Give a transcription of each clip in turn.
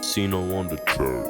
Casino on the track.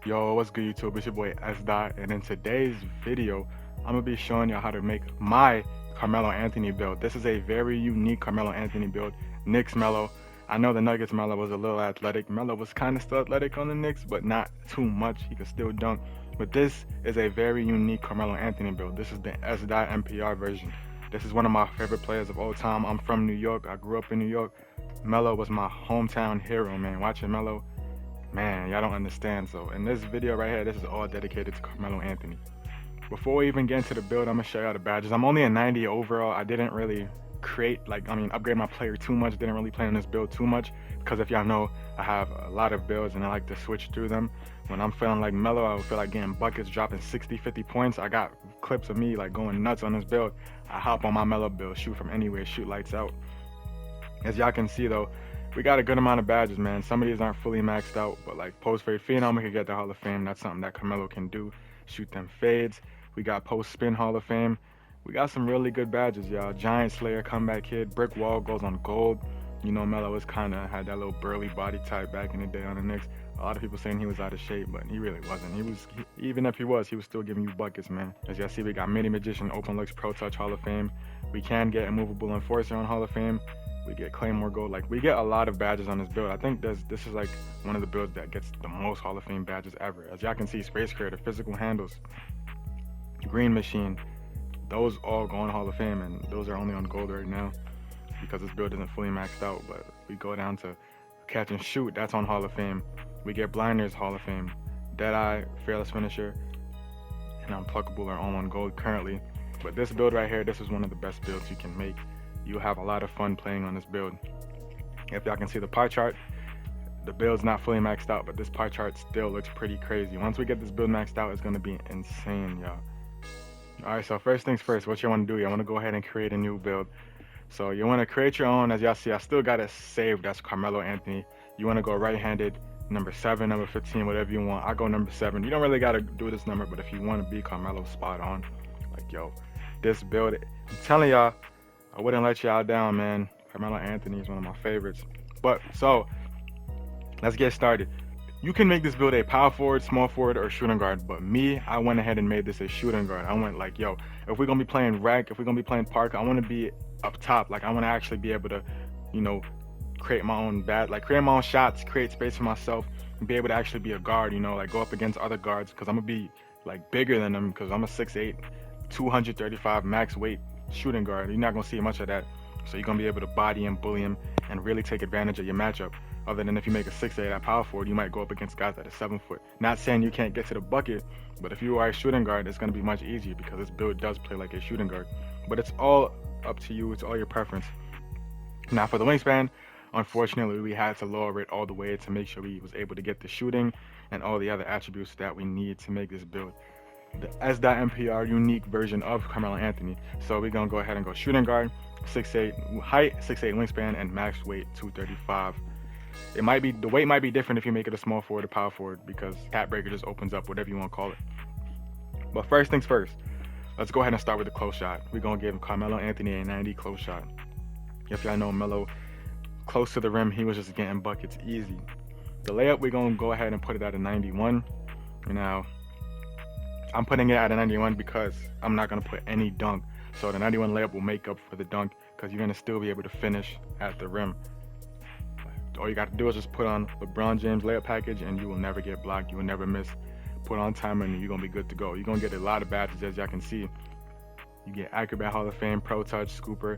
Yo, what's good YouTube? It's your boy S Dot, and in today's video, I'm gonna be showing you how to make my Carmelo Anthony build. This is a very unique Carmelo Anthony build. Knicks Melo. I know the Nuggets Melo was a little athletic. Melo was kind of still athletic on the Knicks, but not too much. He could still dunk. But this is a very unique Carmelo Anthony build. This is the S Dot MPR version. This is one of my favorite players of all time. I'm from New York. I grew up in New York. Melo was my hometown hero, man. Watching Melo, man, y'all don't understand. So in this video right here, this is all dedicated to Carmelo Anthony. Before we even get into the build, I'm gonna show y'all the badges. I'm only a 90 overall. I didn't really upgrade my player too much. Didn't really play on this build too much because if y'all know, I have a lot of builds and I like to switch through them. When I'm feeling like Melo, I feel like getting buckets, dropping 60, 50 points. I got clips of me like going nuts on this build. I hop on my Melo build, shoot from anywhere, shoot lights out. As y'all can see though, we got a good amount of badges, man. Some of these aren't fully maxed out, but like post fade phenom, we could get the Hall of Fame. That's something that Carmelo can do. Shoot them fades. We got post spin Hall of Fame. We got some really good badges, y'all. Giant Slayer, comeback kid, brick wall goes on gold. You know, Melo was kind of had that little burly body type back in the day on the Knicks. A lot of people saying he was out of shape, but he really wasn't. Even if he was still giving you buckets, man. As y'all see, we got Mini Magician, Open Looks, Pro Touch Hall of Fame. We can get Immovable Enforcer on Hall of Fame. We get Claymore Gold. Like, we get a lot of badges on this build. I think this is like one of the builds that gets the most Hall of Fame badges ever. As y'all can see, Space Creator, Physical Handles, Green Machine, those all go on Hall of Fame, and those are only on gold right now because this build isn't fully maxed out. But we go down to Catch and Shoot, that's on Hall of Fame. We get Blinders, Hall of Fame. Deadeye, Fearless Finisher, and Unpluckable are all on gold currently. But this build right here, this is one of the best builds you can make. You have a lot of fun playing on this build. If y'all can see the pie chart, the build's not fully maxed out, but this pie chart still looks pretty crazy. Once we get this build maxed out, it's gonna be insane, y'all. Alright, so first things first, what you wanna do, you wanna go ahead and create a new build. So you wanna create your own. As y'all see, I still got it saved as Carmelo Anthony. You wanna go right-handed, number 7, number 15, whatever you want. I go number 7. You don't really gotta do this number, but if you wanna be Carmelo spot on, like, yo, this build, I'm telling y'all, I wouldn't let y'all down, man. Carmelo Anthony is one of my favorites. But so let's get started. You can make this build a power forward, small forward, or shooting guard. But me, I went ahead and made this a shooting guard. I went like, yo, if we're gonna be playing rec, if we're gonna be playing park, I want to be up top. Like, I want to actually be able to, you know, create my own create my own shots, create space for myself, and be able to actually be a guard. You know, like go up against other guards because I'm gonna be like bigger than them because I'm a 6'8", 235 max weight shooting guard. You're not gonna see much of that, so you're gonna be able to body him, bully him, and really take advantage of your matchup. Other than if you make a 6'8" at power forward, you might go up against guys that are 7 foot. Not saying you can't get to the bucket, but if you are a shooting guard, it's gonna be much easier because this build does play like a shooting guard. But it's all up to you. It's all your preference. Now for the wingspan, unfortunately, we had to lower it all the way to make sure we was able to get the shooting and all the other attributes that we need to make this build the S.MPR unique version of Carmelo Anthony. So we're gonna go ahead and go shooting guard, 6'8" height, 6'8" wingspan, and max weight 235. It might be, the weight might be different if you make it a small forward or power forward because Cat Breaker just opens up whatever you want to call it. But first things first, let's go ahead and start with the close shot. We're gonna give Carmelo Anthony a 90 close shot. If y'all know Melo, close to the rim, he was just getting buckets easy. The layup, we're gonna go ahead and put it at a 91. Now I'm putting it at a 91 because I'm not going to put any dunk. So the 91 layup will make up for the dunk because you're going to still be able to finish at the rim. All you got to do is just put on LeBron James layup package and you will never get blocked. You will never miss. Put on timer and you're going to be good to go. You're going to get a lot of badges, as y'all can see. You get Acrobat Hall of Fame, Pro Touch, Scooper.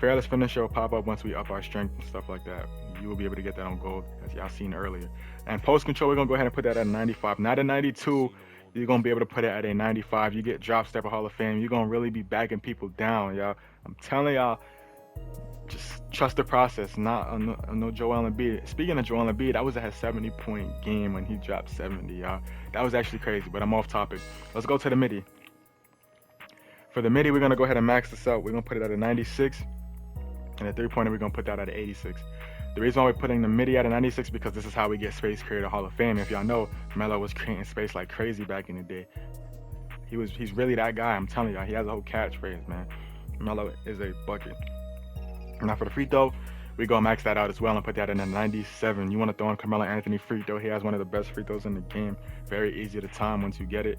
Fearless Finisher will pop up once we up our strength and stuff like that. You will be able to get that on gold, as y'all seen earlier. And post control, we're going to go ahead and put that at a 95. Not a 92. You're going to be able to put it at a 95. You get Drop Stepper Hall of Fame. You're going to really be backing people down, y'all. I'm telling y'all, just trust the process, not no Joel Embiid. Speaking of Joel Embiid, that was a 70-point game when he dropped 70, y'all. That was actually crazy, but I'm off topic. Let's go to the MIDI. For the MIDI, we're going to go ahead and max this out. We're going to put it at a 96, and the three-pointer, we're going to put that at an 86. The reason why we're putting the MIDI at a 96 because this is how we get space created Hall of Fame. If y'all know, Melo was creating space like crazy back in the day. He's really that guy. I'm telling y'all, he has a whole catchphrase, man. Melo is a bucket. Now for the free throw, we gonna max that out as well and put that in a 97. You want to throw in Carmelo Anthony free throw. He has one of the best free throws in the game. Very easy to time once you get it.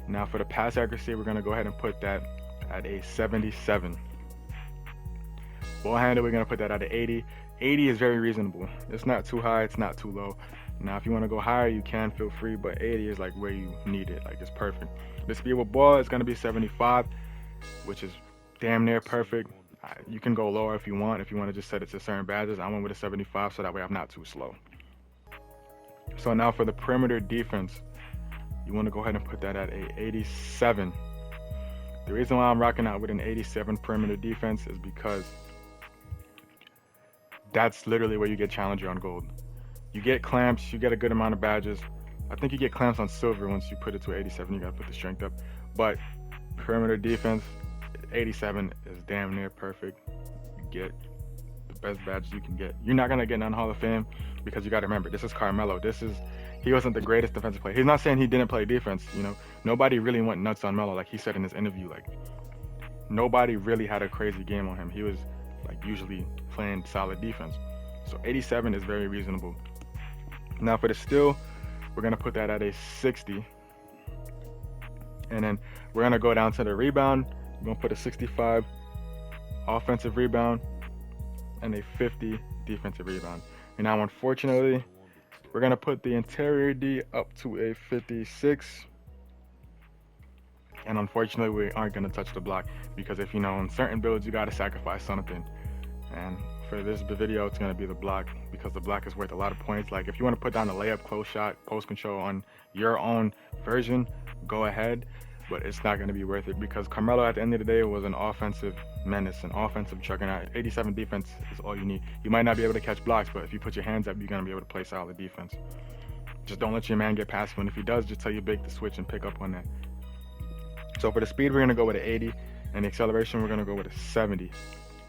Now for the pass accuracy, we're gonna go ahead and put that at a 77. Ball handle, we're gonna put that at an 80. 80 is very reasonable. It's not too high, it's not too low. Now if you want to go higher, you can, feel free, but 80 is like where you need it. Like, it's perfect. The speed with ball is gonna be 75, which is damn near perfect. You can go lower if you want to just set it to certain badges. I went with a 75 so that way I'm not too slow. So now for the perimeter defense, you want to go ahead and put that at a 87. The reason why I'm rocking out with an 87 perimeter defense is because that's literally where you get challenger on gold. You get clamps, you get a good amount of badges. I think you get clamps on silver once you put it to 87. You gotta put the strength up. But perimeter defense, 87 is damn near perfect. You get the best badges you can get. You're not gonna get none Hall of Fame because you gotta remember, this is Carmelo. He wasn't the greatest defensive player. He's not saying he didn't play defense, you know. Nobody really went nuts on Melo, like he said in his interview. Like, nobody really had a crazy game on him. He was like usually playing solid defense. So 87 is very reasonable. Now for the steal, we're gonna put that at a 60. And then we're gonna go down to the rebound. We're gonna put a 65 offensive rebound and a 50 defensive rebound. And now unfortunately, we're gonna put the interior D up to a 56. And unfortunately, we aren't gonna touch the block because if you know, in certain builds, you gotta sacrifice something. And for this video, it's gonna be the block because the block is worth a lot of points. Like, if you want to put down a layup, close shot, post control on your own version, go ahead, but it's not gonna be worth it because Carmelo at the end of the day was an offensive menace, an offensive juggernaut. 87 defense is all you need. You might not be able to catch blocks, but if you put your hands up, you're gonna be able to play solid defense. Just don't let your man get past you, and if he does, just tell your big to switch and pick up on that. So for the speed, we're gonna go with an 80, and the acceleration, we're gonna go with a 70.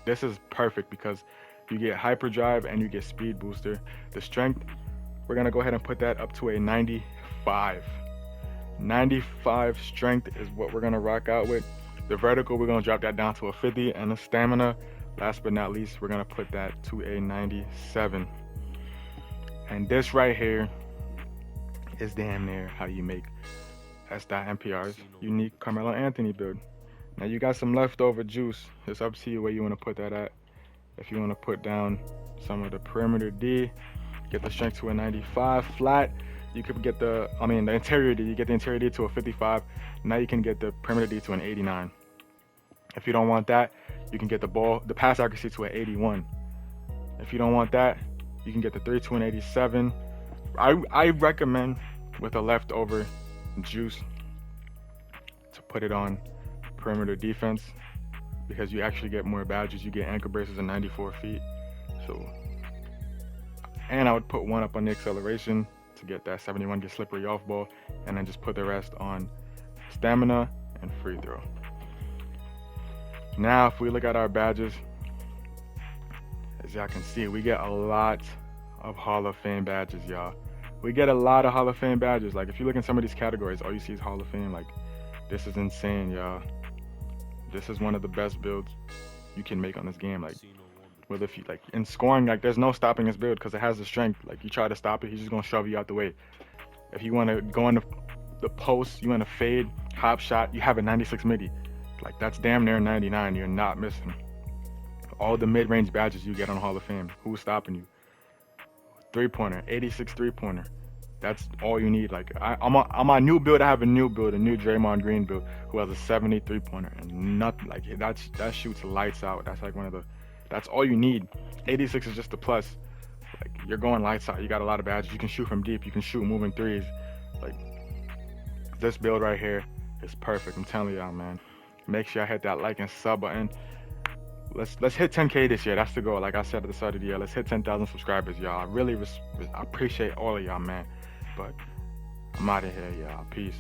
This is perfect because you get hyperdrive and you get speed booster. The strength, we're gonna go ahead and put that up to a 95. 95 strength is what we're gonna rock out with. The vertical, we're gonna drop that down to a 50, and the stamina, last but not least, we're gonna put that to a 97. And this right here is damn near how you make S.MPR's unique Carmelo Anthony build. Now you got some leftover juice. It's up to you where you want to put that at. If you want to put down some of the perimeter D, get the strength to a 95 flat. You could get the interior D. You get the interior D to a 55. Now you can get the perimeter D to an 89. If you don't want that, you can get the pass accuracy to an 81. If you don't want that, you can get the 3 to an 87. I recommend with a leftover juice to put it on perimeter defense because you actually get more badges. You get ankle braces and 94 feet. So, and I would put one up on the acceleration to get that 71, get slippery off ball, and then just put the rest on stamina and free throw. Now if we look at our badges, as y'all can see, we get a lot of Hall of Fame badges, y'all. We get a lot of Hall of Fame badges. Like, if you look in some of these categories, all you see is Hall of Fame. Like, this is insane, y'all. This is one of the best builds you can make on this game. Like, whether if you, like, in scoring, like, there's no stopping this build because it has the strength. Like, you try to stop it, he's just gonna shove you out the way. If you want to go in the post, you want to fade, hop shot, you have a 96 midi. Like, that's damn near 99. You're not missing. All the mid-range badges you get on Hall of Fame. Who's stopping you? Three-pointer, 86 three-pointer. That's all you need. Like, on my new build, I have a new Draymond Green build who has a 70 three-pointer and nothing. Like, that shoots lights out. That's like that's all you need. 86 is just a plus. Like, you're going lights out. You got a lot of badges. You can shoot from deep. You can shoot moving threes. Like, this build right here is perfect. I'm telling y'all, man. Make sure I hit that like and sub button. let's hit 10K this year. That's the goal. Like I said at the start of the year, let's hit 10,000 subscribers, y'all. I really I appreciate all of y'all, man. But I'm out of here, y'all. Peace.